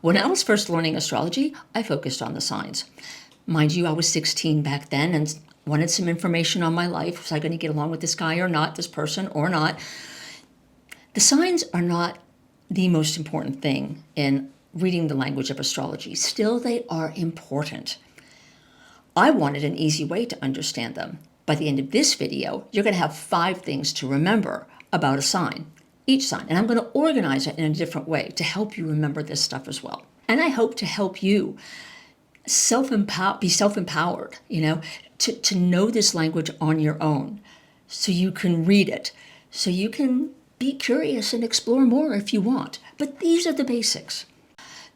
When I was first learning astrology, I focused on the signs. Mind you, I was 16 back then and wanted some information on my life. Was I going to get along with this guy or not, this person or not? The signs are not the most important thing in reading the language of astrology. Still, they are important. I wanted an easy way to understand them. By the end of this video, you're going to have 5 things to remember about a sign, each sign. And I'm going to organize it in a different way to help you remember this stuff as well. And I hope to help you be self-empowered, to know this language on your own so you can read it, so you can be curious and explore more if you want. But these are the basics.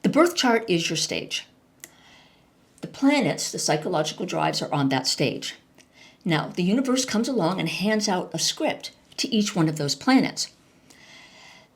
The birth chart is your stage. The planets, the psychological drives, are on that stage. Now, the universe comes along and hands out a script to each one of those planets.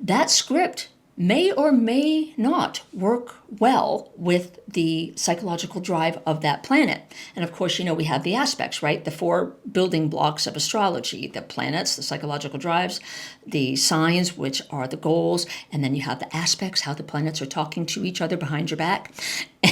That script may or may not work well with the psychological drive of that planet. And of course, we have the aspects, right? The 4 building blocks of astrology: the planets, the psychological drives, the signs, which are the goals, and then you have the aspects, how the planets are talking to each other behind your back.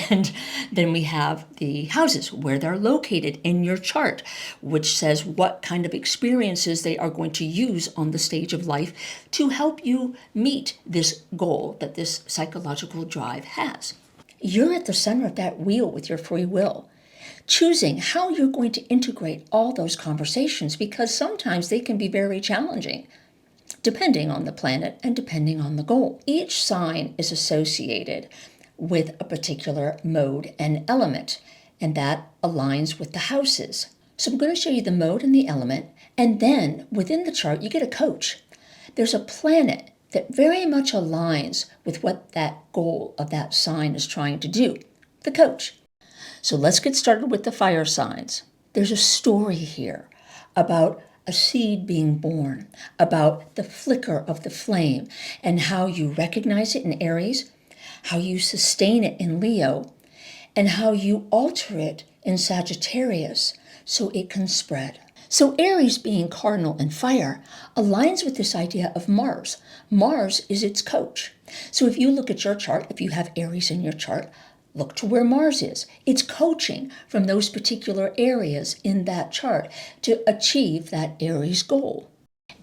And then we have the houses, where they're located in your chart, which says what kind of experiences they are going to use on the stage of life to help you meet this goal that this psychological drive has. You're at the center of that wheel with your free will, choosing how you're going to integrate all those conversations, because sometimes they can be very challenging, depending on the planet and depending on the goal. Each sign is associated with a particular mode and element, and that aligns with the houses. So I'm going to show you the mode and the element, and then within the chart you get a coach. There's a planet that very much aligns with what that goal of that sign is trying to do, the coach. So let's get started with the fire signs. There's a story here about a seed being born, about the flicker of the flame and how you recognize it in Aries, how you sustain it in Leo, and how you alter it in Sagittarius so it can spread. So Aries, being cardinal and fire, aligns with this idea of Mars. Mars is its coach. So if you look at your chart, if you have Aries in your chart, look to where Mars is. It's coaching from those particular areas in that chart to achieve that Aries goal.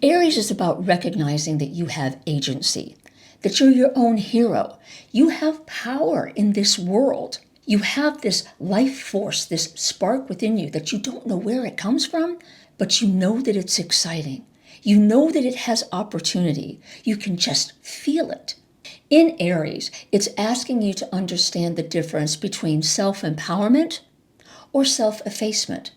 Aries is about recognizing that you have agency, that you're your own hero. You have power in this world. You have this life force, this spark within you that you don't know where it comes from, but you know that it's exciting. You know that it has opportunity. You can just feel it. In Aries, it's asking you to understand the difference between self-empowerment or self-effacement.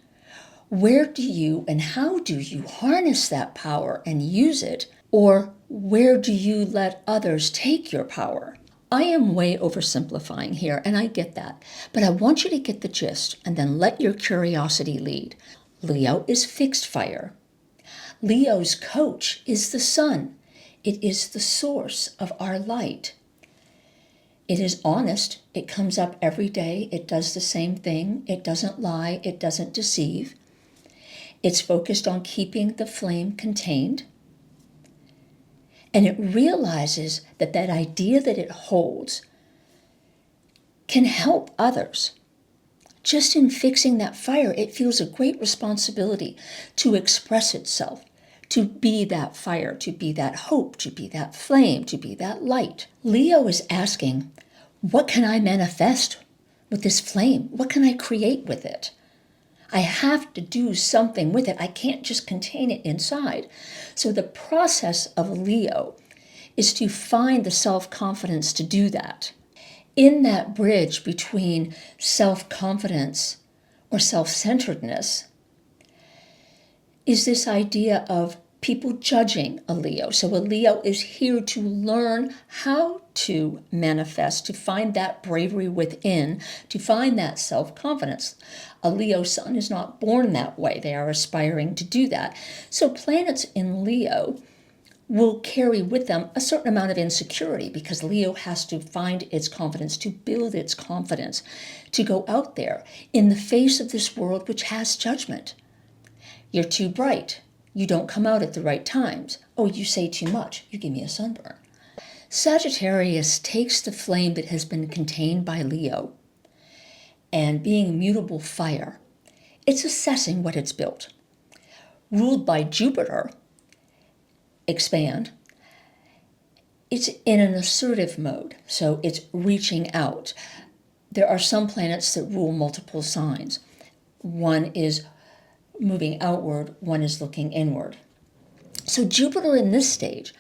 Where do you and how do you harness that power and use it? Or where do you let others take your power? I am way oversimplifying here, and I get that. But I want you to get the gist and then let your curiosity lead. Leo is fixed fire. Leo's coach is the sun. It is the source of our light. It is honest. It comes up every day. It does the same thing. It doesn't lie. It doesn't deceive. It's focused on keeping the flame contained. And it realizes that that idea that it holds can help others. Just in fixing that fire, it feels a great responsibility to express itself, to be that fire, to be that hope, to be that flame, to be that light. Leo is asking, what can I manifest with this flame? What can I create with it? I have to do something with it. I can't just contain it inside. So the process of Leo is to find the self-confidence to do that. In that bridge between self-confidence or self-centeredness is this idea of people judging a Leo. So a Leo is here to learn how to manifest, to find that bravery within, to find that self-confidence. A Leo sun is not born that way. They are aspiring to do that. So planets in Leo will carry with them a certain amount of insecurity because Leo has to find its confidence, to build its confidence, to go out there in the face of this world which has judgment. You're too bright. You don't come out at the right times. Oh, you say too much. You give me a sunburn. Sagittarius takes the flame that has been contained by Leo, and being immutable fire, it's assessing what it's built. Ruled by Jupiter, expand, it's in an assertive mode, so it's reaching out. There are some planets that rule multiple signs. One is moving outward, one is looking inward. So Jupiter in this stage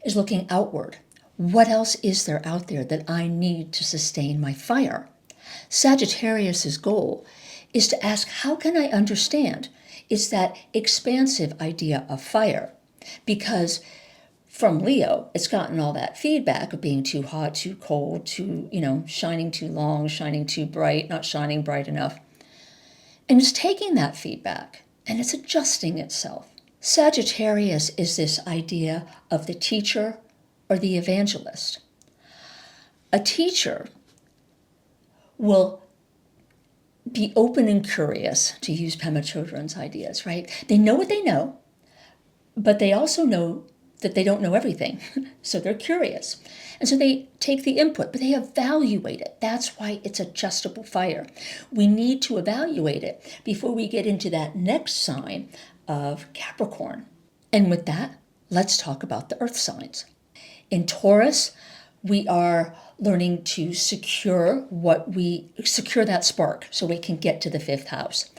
is looking outward. What else is there out there that I need to sustain my fire? Sagittarius's goal is to ask, how can I understand? It's that expansive idea of fire, because from Leo, it's gotten all that feedback of being too hot, too cold, too, shining too long, shining too bright, not shining bright enough. And it's taking that feedback and it's adjusting itself. Sagittarius is this idea of the teacher or the evangelist. A teacher will be open and curious, to use Pema Chodron's ideas, right? They know what they know, but they also know that they don't know everything. So they're curious. And so they take the input, but they evaluate it. That's why it's adjustable fire. We need to evaluate it before we get into that next sign of Capricorn. And with that, let's talk about the earth signs. In Taurus, we are learning to secure that spark so we can get to the fifth house.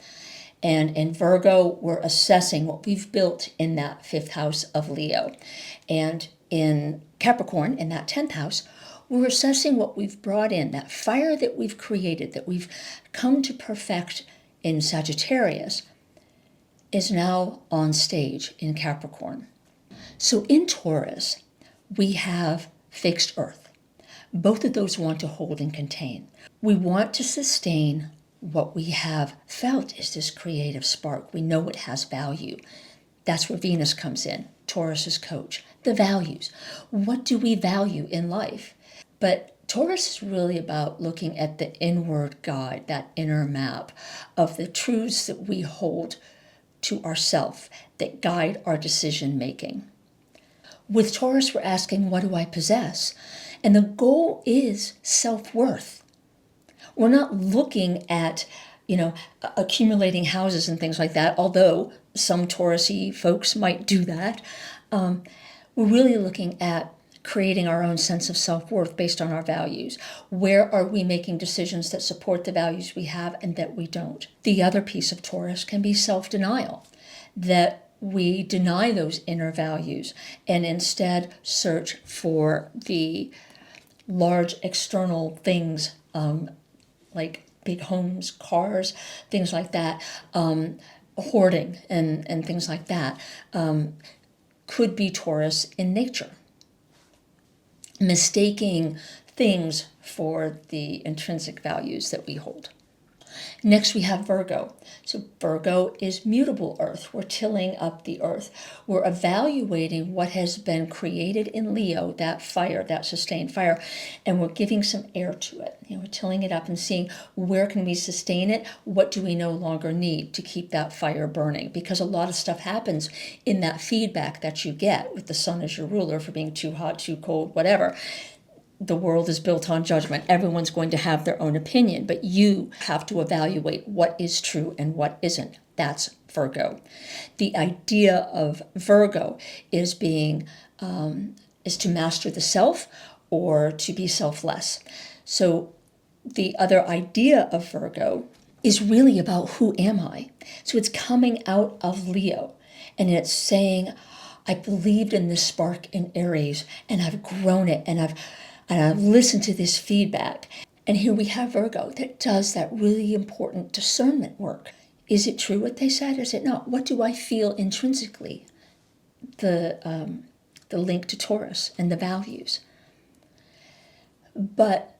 And in Virgo, we're assessing what we've built in that fifth house of Leo. And in Capricorn, in that 10th house, we're assessing what we've brought in, that fire that we've created, that we've come to perfect in Sagittarius, is now on stage in Capricorn. So in Taurus, we have fixed earth. Both of those want to hold and contain. We want to sustain what we have felt is this creative spark. We know it has value. That's where Venus comes in, Taurus's coach. The values. What do we value in life? But Taurus is really about looking at the inward guide, that inner map of the truths that we hold to ourself that guide our decision making. With Taurus, we're asking, what do I possess? And the goal is self-worth. We're not looking at, accumulating houses and things like that, although some Taurus-y folks might do that. We're really looking at creating our own sense of self-worth based on our values. Where are we making decisions that support the values we have and that we don't? The other piece of Taurus can be self-denial, that we deny those inner values and instead search for the large external things, like big homes, cars, things like that, hoarding and things like that, could be Taurus in nature. Mistaking things for the intrinsic values that we hold. Next, we have Virgo. So Virgo is mutable earth. We're tilling up the earth. We're evaluating what has been created in Leo, that fire, that sustained fire, and we're giving some air to it. We're tilling it up and seeing where can we sustain it? What do we no longer need to keep that fire burning? Because a lot of stuff happens in that feedback that you get with the sun as your ruler for being too hot, too cold, whatever. The world is built on judgment. Everyone's going to have their own opinion, but you have to evaluate what is true and what isn't. That's Virgo. The idea of Virgo is to master the self or to be selfless. So the other idea of Virgo is really about who am I? So it's coming out of Leo and it's saying, I believed in this spark in Aries and I've grown it and I've listened to this feedback. And here we have Virgo that does that really important discernment work. Is it true what they said? Is it not? What do I feel intrinsically? The link to Taurus and the values. But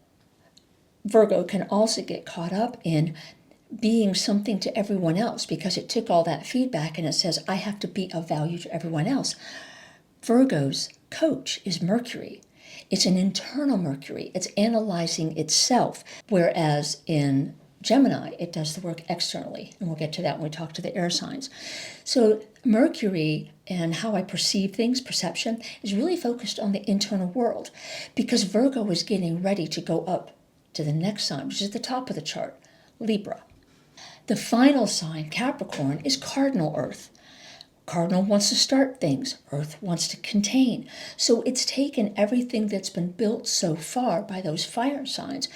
Virgo can also get caught up in being something to everyone else because it took all that feedback and it says, I have to be of value to everyone else. Virgo's coach is Mercury. It's an internal Mercury. It's analyzing itself. Whereas in Gemini, it does the work externally, and we'll get to that when we talk to the air signs. So Mercury and how I perceive things, perception, is really focused on the internal world, because Virgo is getting ready to go up to the next sign, which is at the top of the chart, Libra. The final sign, Capricorn, is cardinal Earth. Cardinal wants to start things. Earth wants to contain. So it's taken everything that's been built so far by those fire signs,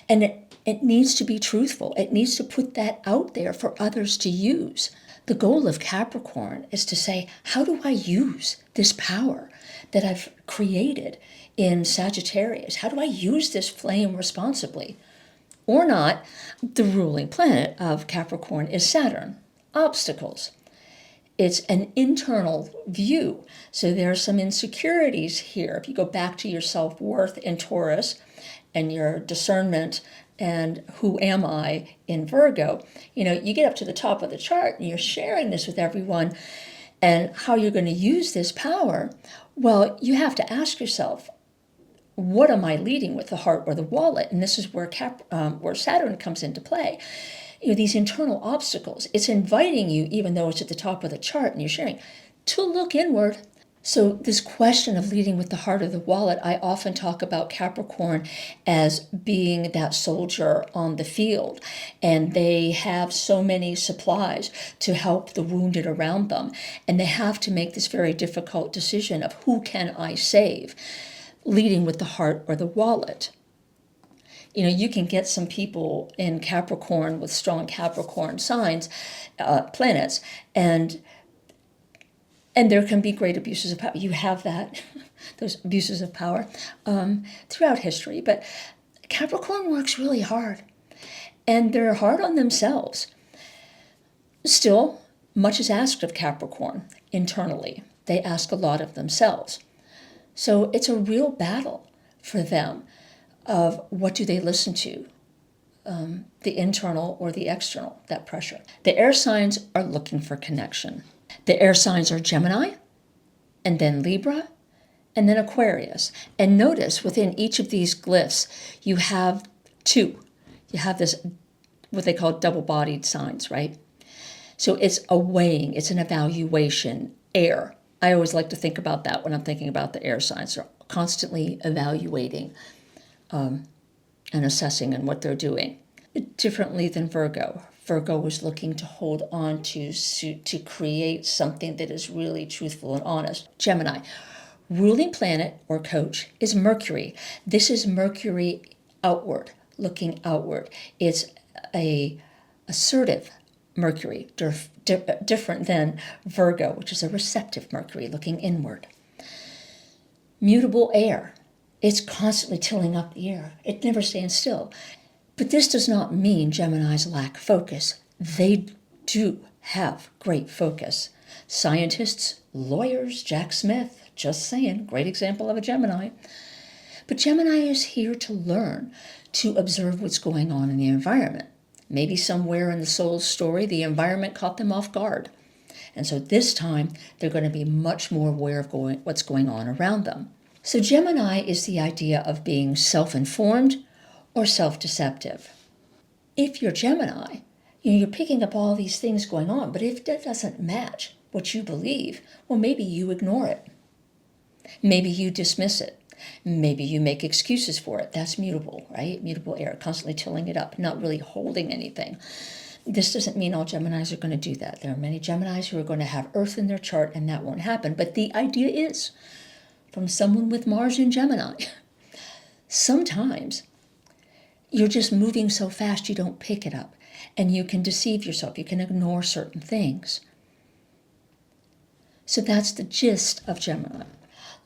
and it needs to be truthful. It needs to put that out there for others to use. The goal of Capricorn is to say, how do I use this power that I've created in Sagittarius? How do I use this flame responsibly? Or not? The ruling planet of Capricorn is Saturn. Obstacles. It's an internal view. So there are some insecurities here. If you go back to your self-worth in Taurus and your discernment and who am I in Virgo, you get up to the top of the chart and you're sharing this with everyone and how you're going to use this power. Well, you have to ask yourself, what am I leading with, the heart or the wallet? And this is where Saturn comes into play. These internal obstacles. It's inviting you, even though it's at the top of the chart and you're sharing, to look inward. So this question of leading with the heart or the wallet, I often talk about Capricorn as being that soldier on the field, and they have so many supplies to help the wounded around them, and they have to make this very difficult decision of who can I save, leading with the heart or the wallet. You can get some people in Capricorn with strong Capricorn signs, planets, and there can be great abuses of power. You have that, those abuses of power throughout history. But Capricorn works really hard, and they're hard on themselves. Still, much is asked of Capricorn internally. They ask a lot of themselves. So it's a real battle for them of what do they listen to, the internal or the external, that pressure. The air signs are looking for connection. The air signs are Gemini, and then Libra, and then Aquarius. And notice within each of these glyphs, you have two. You have this, what they call double-bodied signs, right? So it's a weighing, it's an evaluation, air. I always like to think about that when I'm thinking about the air signs. They're constantly evaluating and assessing and what they're doing. Differently than Virgo. Virgo was looking to hold on to create something that is really truthful and honest. Gemini, ruling planet or coach is Mercury. This is Mercury outward, looking outward. It's a assertive Mercury, different than Virgo, which is a receptive Mercury, looking inward. Mutable air. It's constantly tilling up the air. It never stands still. But this does not mean Geminis lack focus. They do have great focus. Scientists, lawyers, Jack Smith, just saying, great example of a Gemini. But Gemini is here to learn, to observe what's going on in the environment. Maybe somewhere in the soul's story, the environment caught them off guard. And so this time, they're going to be much more aware of what's going on around them. So Gemini is the idea of being self-informed or self-deceptive. If you're Gemini, you're picking up all these things going on, but if that doesn't match what you believe, well, maybe you ignore it. Maybe you dismiss it. Maybe you make excuses for it. That's mutable, right? Mutable air, constantly tilling it up, not really holding anything. This doesn't mean all Geminis are going to do that. There are many Geminis who are going to have Earth in their chart, and that won't happen. But the idea is, from someone with Mars in Gemini, sometimes you're just moving so fast you don't pick it up, and you can deceive yourself. You can ignore certain things. So that's the gist of Gemini.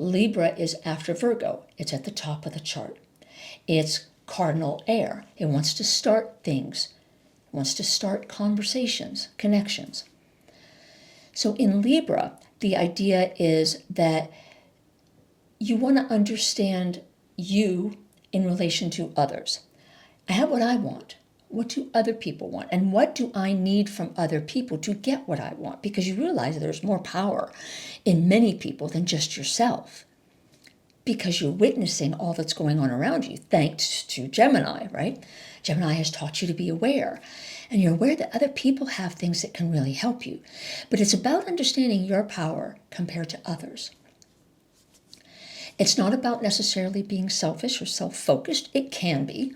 Libra is after Virgo. It's at the top of the chart. It's cardinal air. It wants to start things. It wants to start conversations, connections. So in Libra, the idea is that you want to understand you in relation to others. I have what I want. What do other people want? And what do I need from other people to get what I want? Because you realize there's more power in many people than just yourself. because you're witnessing all that's going on around you, thanks to Gemini, right? Gemini has taught you to be aware. And you're aware that other people have things that can really help you. But it's about understanding your power compared to others. It's not about necessarily being selfish or self-focused. It can be,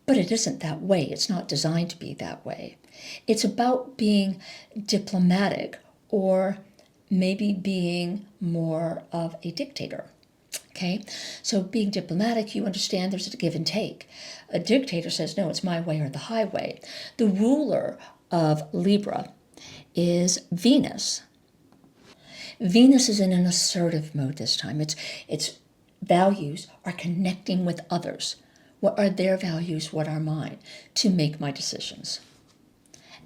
but it isn't that way. It's not designed to be that way. It's about being diplomatic, or maybe being more of a dictator. Okay, so being diplomatic, you understand there's a give and take. A dictator says, no, it's my way or the highway. The ruler of Libra is Venus. Venus is in an assertive mode this time. Its values are connecting with others. What are their values? What are mine? To make my decisions.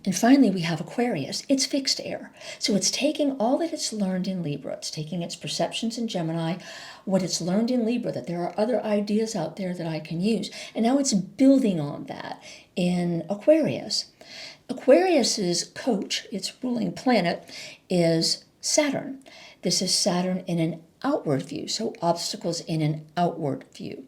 And finally, we have Aquarius. It's fixed air. So it's taking all that it's learned in Libra. It's taking its perceptions in Gemini, what it's learned in Libra, that there are other ideas out there that I can use. And now it's building on that in Aquarius. Aquarius's coach, its ruling planet, is Saturn. This is Saturn in an outward view. So obstacles in an outward view.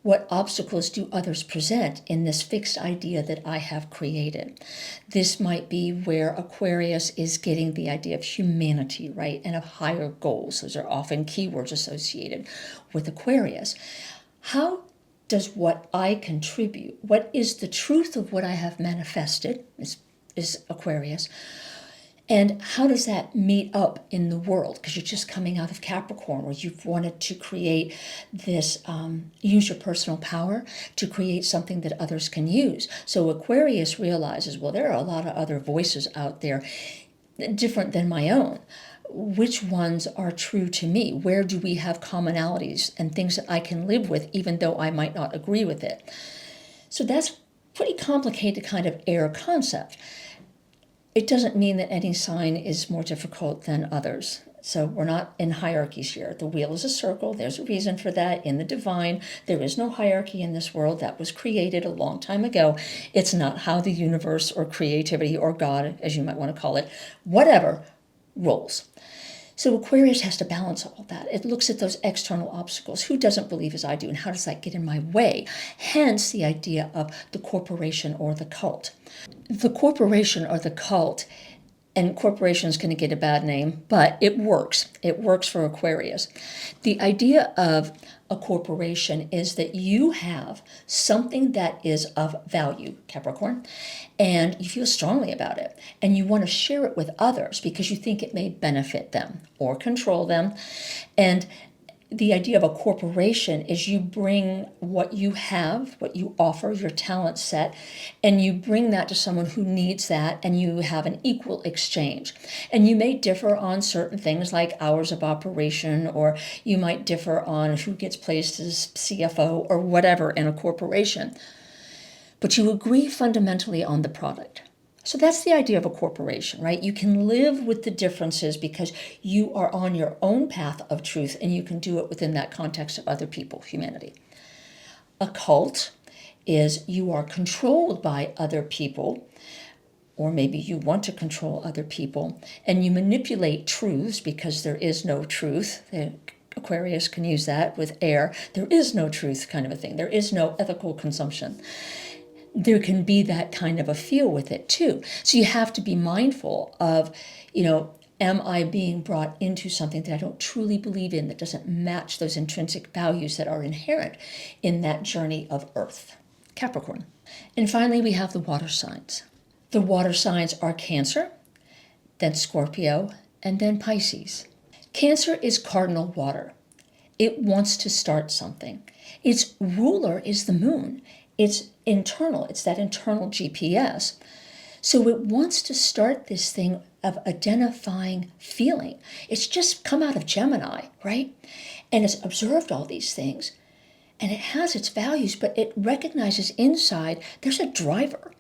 What obstacles do others present in this fixed idea that I have created? This might be where Aquarius is getting the idea of humanity, right, and of higher goals. Those are often keywords associated with Aquarius. How does what I contribute, what is the truth of what I have manifested, is Aquarius, and how does that meet up in the world? Because you're just coming out of Capricorn, where you've wanted to create this, use your personal power to create something that others can use. So Aquarius realizes, well, there are a lot of other voices out there different than my own. Which ones are true to me? Where do we have commonalities and things that I can live with, even though I might not agree with it? So that's pretty complicated kind of air concept. It doesn't mean that any sign is more difficult than others. So we're not in hierarchies here. The wheel is a circle. There's a reason for that. In the divine, there is no hierarchy in this world. That was created a long time ago. It's not how the universe or creativity or God, as you might want to call it, whatever, rolls. So Aquarius has to balance all that. It looks at those external obstacles. Who doesn't believe as I do, and how does that get in my way? Hence the idea of the corporation or the cult. The corporation or the cult, and corporation is going to get a bad name, but it works. It works for Aquarius. The idea of a corporation is that you have something that is of value, Capricorn, and you feel strongly about it, and you want to share it with others because you think it may benefit them or control them. And the idea of a corporation is you bring what you have, what you offer, your talent set, and you bring that to someone who needs that, and you have an equal exchange. And you may differ on certain things like hours of operation, or you might differ on who gets placed as CFO or whatever in a corporation. But you agree fundamentally on the product. So that's the idea of a corporation, right? You can live with the differences because you are on your own path of truth, and you can do it within that context of other people, humanity. A cult is you are controlled by other people, or maybe you want to control other people, and you manipulate truths because there is no truth. Aquarius can use that with air. There is no truth kind of a thing. There is no ethical consumption. There can be that kind of a feel with it too. So you have to be mindful of, am I being brought into something that I don't truly believe in, that doesn't match those intrinsic values that are inherent in that journey of Earth, Capricorn. And finally, we have the water signs. The water signs are Cancer, then Scorpio, and then Pisces. Cancer is cardinal water. It wants to start something. Its ruler is the moon. It's internal. It's that internal GPS. So it wants to start this thing of identifying feeling. It's just come out of Gemini, right? And it's observed all these things. And it has its values, but it recognizes inside there's a driver.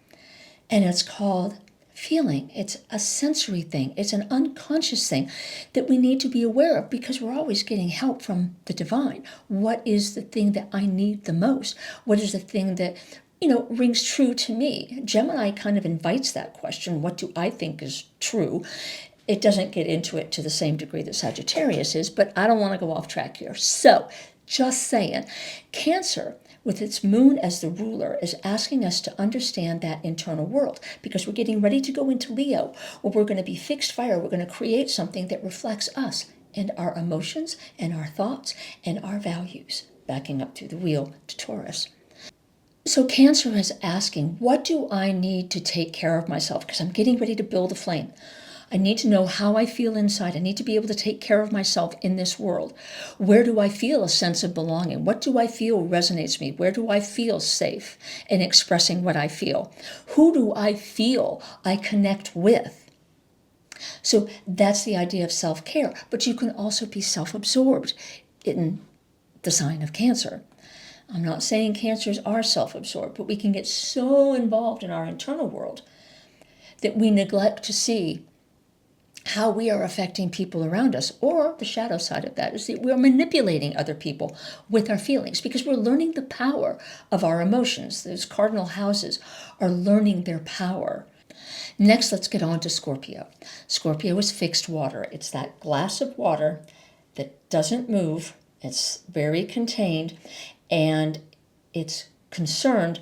And it's called feeling. It's a sensory thing. It's an unconscious thing that we need to be aware of because we're always getting help from the divine. What is the thing that I need the most? What is the thing that, rings true to me? Gemini kind of invites that question. What do I think is true? It doesn't get into it to the same degree that Sagittarius is, but I don't want to go off track here. So, just saying, Cancer, with its moon as the ruler, is asking us to understand that internal world, because we're getting ready to go into Leo, where we're going to be fixed fire. We're going to create something that reflects us and our emotions and our thoughts and our values, backing up through the wheel to Taurus. So Cancer is asking, what do I need to take care of myself? Because I'm getting ready to build a flame. I need to know how I feel inside. I need to be able to take care of myself in this world. Where do I feel a sense of belonging? What do I feel resonates me? Where do I feel safe in expressing what I feel? Who do I feel I connect with? So that's the idea of self-care. But you can also be self-absorbed in the sign of Cancer. I'm not saying Cancers are self-absorbed, but we can get so involved in our internal world that we neglect to see how we are affecting people around us. Or the shadow side of that is that we're manipulating other people with our feelings, because we're learning the power of our emotions. Those cardinal houses are learning their power. Next, let's get on to Scorpio. Scorpio is fixed water. It's that glass of water that doesn't move. It's very contained, and it's concerned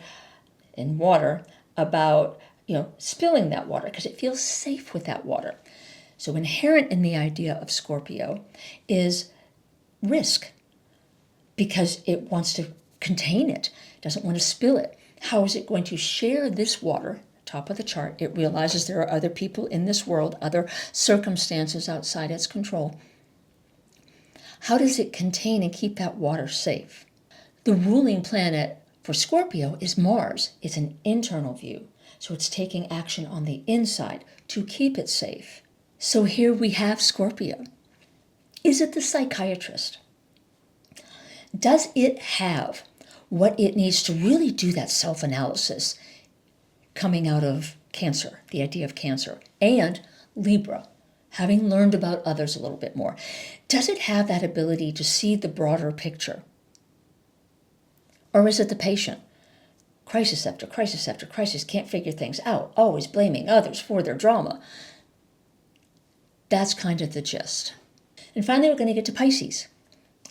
in water about, spilling that water, because it feels safe with that water. So inherent in the idea of Scorpio is risk, because it wants to contain it, doesn't want to spill it. How is it going to share this water? Top of the chart, it realizes there are other people in this world, other circumstances outside its control. How does it contain and keep that water safe? The ruling planet for Scorpio is Mars. It's an internal view. So it's taking action on the inside to keep it safe. So here we have Scorpio. Is it the psychiatrist? Does it have what it needs to really do that self-analysis coming out of Cancer, the idea of Cancer, and Libra, having learned about others a little bit more? Does it have that ability to see the broader picture? Or is it the patient? Crisis after crisis after crisis, can't figure things out, always blaming others for their drama. That's kind of the gist. And finally, we're going to get to Pisces.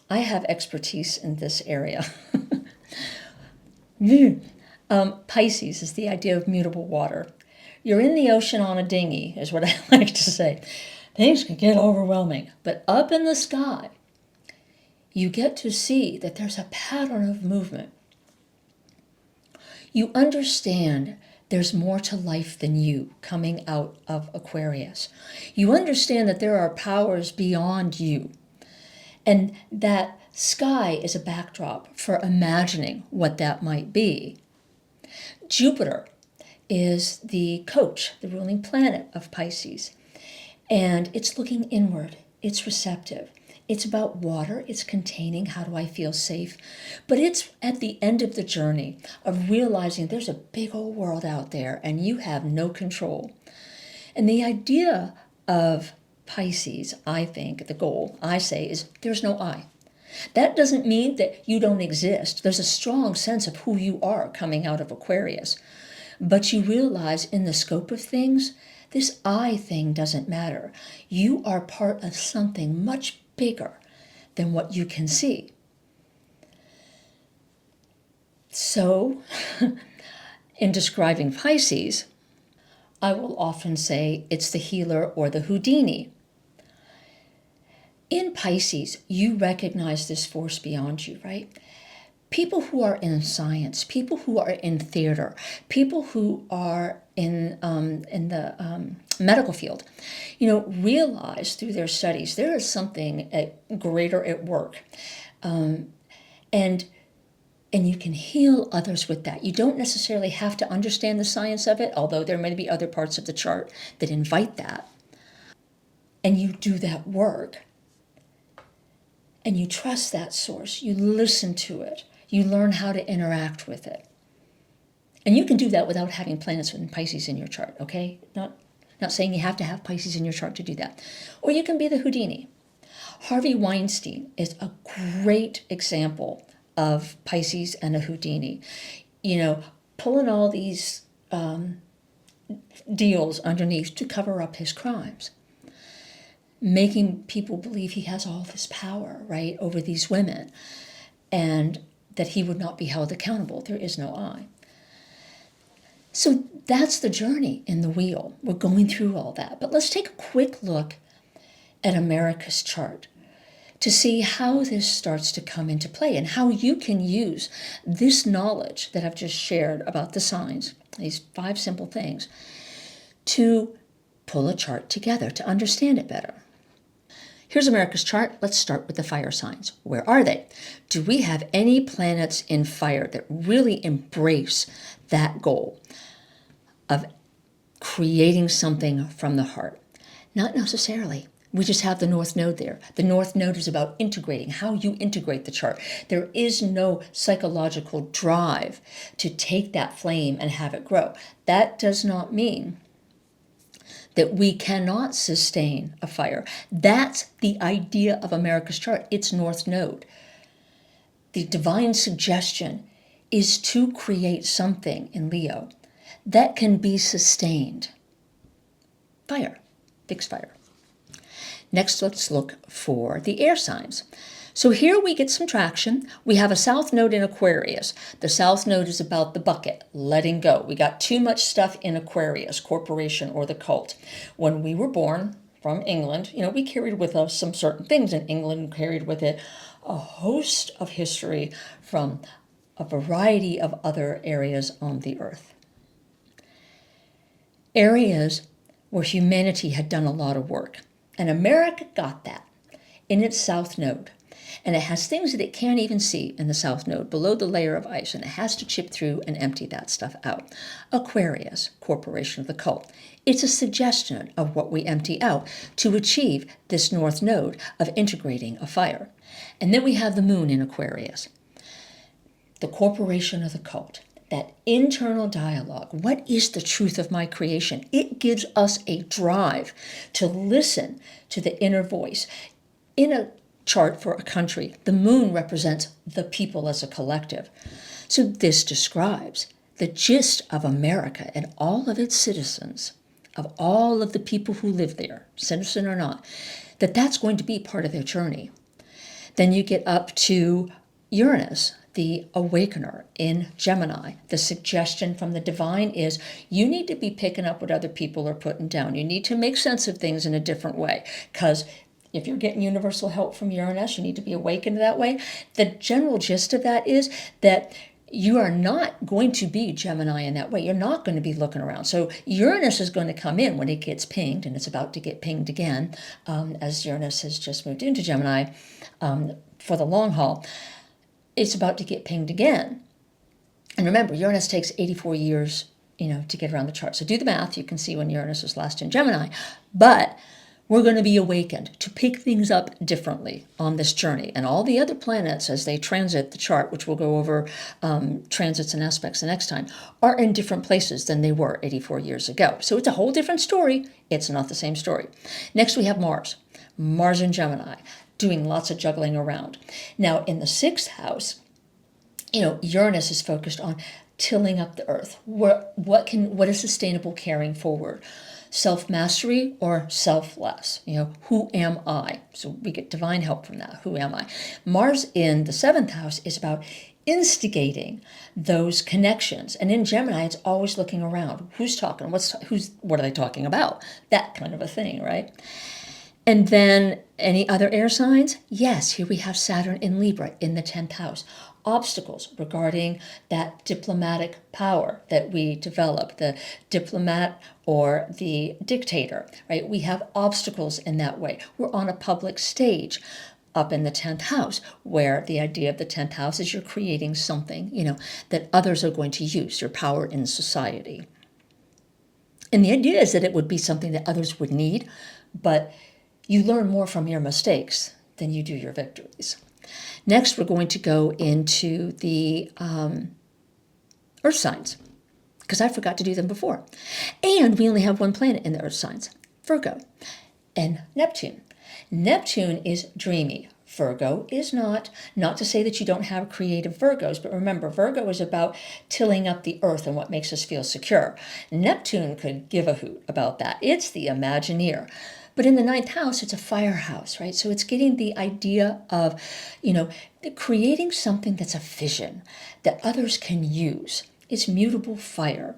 I have expertise in this area. Pisces is the idea of mutable water. You're in the ocean on a dinghy, is what I like to say. Things can get overwhelming. But up in the sky, you get to see that there's a pattern of movement. You understand there's more to life than you coming out of Aquarius. You understand that there are powers beyond you, and that sky is a backdrop for imagining what that might be. Jupiter is the coach, the ruling planet of Pisces, and it's looking inward. It's receptive. It's about water. It's containing, how do I feel safe? But it's at the end of the journey of realizing there's a big old world out there and you have no control. And the idea of Pisces, I think, the goal, I say, is there's no I. That doesn't mean that you don't exist. There's a strong sense of who you are coming out of Aquarius. But you realize in the scope of things, this I thing doesn't matter. You are part of something much bigger than what you can see. So, in describing Pisces, I will often say it's the healer or the Houdini. In Pisces, you recognize this force beyond you, right? People who are in science, people who are in theater, people who are in the medical field, realize through their studies there is something greater at work, and you can heal others with that. You don't necessarily have to understand the science of it, although there may be other parts of the chart that invite that. And you do that work, and you trust that source. You listen to it. You learn how to interact with it. And you can do that without having planets in Pisces in your chart, okay? Not saying you have to have Pisces in your chart to do that. Or you can be the Houdini. Harvey Weinstein is a great example of Pisces and a Houdini. Pulling all these deals underneath to cover up his crimes. making people believe he has all this power, right, over these women, and that he would not be held accountable. There is no I. So that's the journey in the wheel. We're going through all that. But let's take a quick look at America's chart to see how this starts to come into play and how you can use this knowledge that I've just shared about the signs, these 5 simple things, to pull a chart together to understand it better. Here's America's chart. Let's start with the fire signs. Where are they? Do we have any planets in fire that really embrace that goal of creating something from the heart? Not necessarily. We just have the North Node there. The North Node is about integrating, how you integrate the chart. There is no psychological drive to take that flame and have it grow. That does not mean that we cannot sustain a fire. That's the idea of America's chart. It's North Node. The divine suggestion is to create something in Leo that can be sustained. Fire, fixed fire. Next, let's look for the air signs. So here we get some traction. We have a South Node in Aquarius. The South Node is about the bucket, letting go. We got too much stuff in Aquarius, corporation or the cult. When we were born from England, we carried with us some certain things, and England carried with it a host of history from a variety of other areas on the earth. Areas where humanity had done a lot of work. And America got that in its South Node. And it has things that it can't even see in the South Node, below the layer of ice, and it has to chip through and empty that stuff out. Aquarius, corporation of the cult. It's a suggestion of what we empty out to achieve this North Node of integrating a fire. And then we have the moon in Aquarius, the corporation of the cult. That internal dialogue. What is the truth of my creation? It gives us a drive to listen to the inner voice. In a chart for a country, the moon represents the people as a collective. So this describes the gist of America and all of its citizens, of all of the people who live there, citizen or not, that's going to be part of their journey. Then you get up to Uranus, the awakener in Gemini. The suggestion from the divine is you need to be picking up what other people are putting down. You need to make sense of things in a different way, because if you're getting universal help from Uranus, you need to be awakened that way. The general gist of that is that you are not going to be Gemini in that way. You're not going to be looking around. So Uranus is going to come in when it gets pinged, and it's about to get pinged again, as Uranus has just moved into Gemini for the long haul. It's about to get pinged again. And remember, Uranus takes 84 years, to get around the chart. So do the math. You can see when Uranus was last in Gemini. But we're going to be awakened to pick things up differently on this journey. And all the other planets, as they transit the chart, which we'll go over transits and aspects the next time, are in different places than they were 84 years ago. So it's a whole different story. It's not the same story. Next, we have Mars. Mars in Gemini, doing lots of juggling around. Now, in the 6th house, Uranus is focused on tilling up the earth. What is sustainable carrying forward? Self-mastery or selfless? Who am I? So we get divine help from that. Who am I? Mars in the 7th house is about instigating those connections. And in Gemini, it's always looking around. Who's talking? What are they talking about? That kind of a thing, right? And then any other air signs? Yes, here we have Saturn in Libra in the 10th house. Obstacles regarding that diplomatic power that we develop, the diplomat or the dictator, right? We have obstacles in that way. We're on a public stage up in the 10th house, where the idea of the 10th house is you're creating something, that others are going to use, your power in society. And the idea is that it would be something that others would need, but you learn more from your mistakes than you do your victories. Next, we're going to go into the earth signs, because I forgot to do them before. And we only have one planet in the earth signs, Virgo and Neptune. Neptune is dreamy. Virgo is not. Not to say that you don't have creative Virgos, but remember, Virgo is about tilling up the earth and what makes us feel secure. Neptune could give a hoot about that. It's the Imagineer. But in the ninth house, it's a fire house, right? So it's getting the idea of, creating something that's a vision that others can use. It's mutable fire.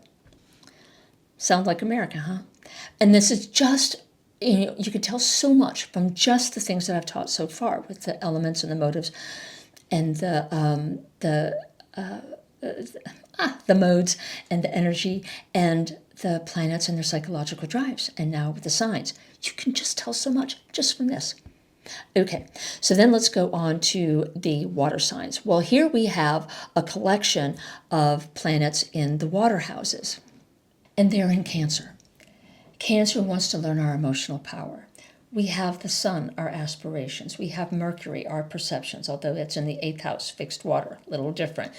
Sounds like America, huh? And this is just, you can tell so much from just the things that I've taught so far with the elements and the motives and the modes and the energy and the planets and their psychological drives. And now with the signs, you can just tell so much just from this. Okay, so then let's go on to the water signs. Well, here we have a collection of planets in the water houses, and they're in Cancer. Cancer wants to learn our emotional power. We have the sun, our aspirations. We have Mercury, our perceptions, although it's in the 8th house, fixed water, a little different.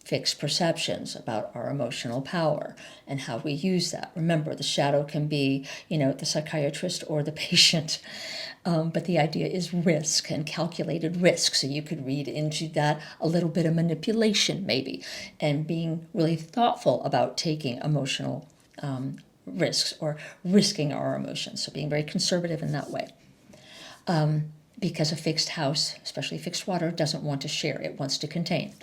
Fixed perceptions about our emotional power and how we use that. Remember, the shadow can be, the psychiatrist or the patient. But the idea is risk and calculated risk. So you could read into that a little bit of manipulation, maybe, and being really thoughtful about taking emotional risks or risking our emotions. So being very conservative in that way. Because a fixed house, especially fixed water, doesn't want to share. It wants to contain.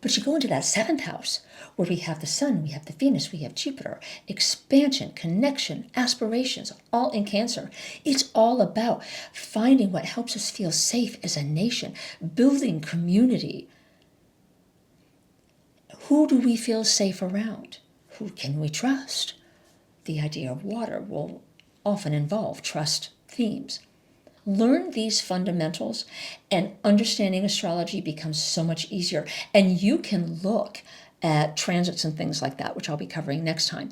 But you go into that 7th house where we have the sun, we have the Venus, we have Jupiter, expansion, connection, aspirations, all in Cancer. It's all about finding what helps us feel safe as a nation, building community. Who do we feel safe around? Who can we trust? The idea of water will often involve trust themes. Learn these fundamentals and understanding astrology becomes so much easier. And you can look at transits and things like that, which I'll be covering next time,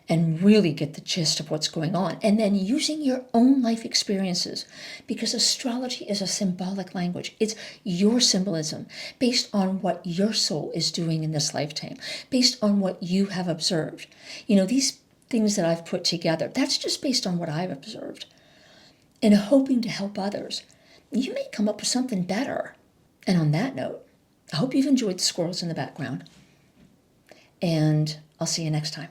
and really get the gist of what's going on. And then using your own life experiences, because astrology is a symbolic language. It's your symbolism based on what your soul is doing in this lifetime, based on what you have observed. These things that I've put together, that's just based on what I've observed. And hoping to help others. You may come up with something better. And on that note, I hope you've enjoyed the squirrels in the background. And I'll see you next time.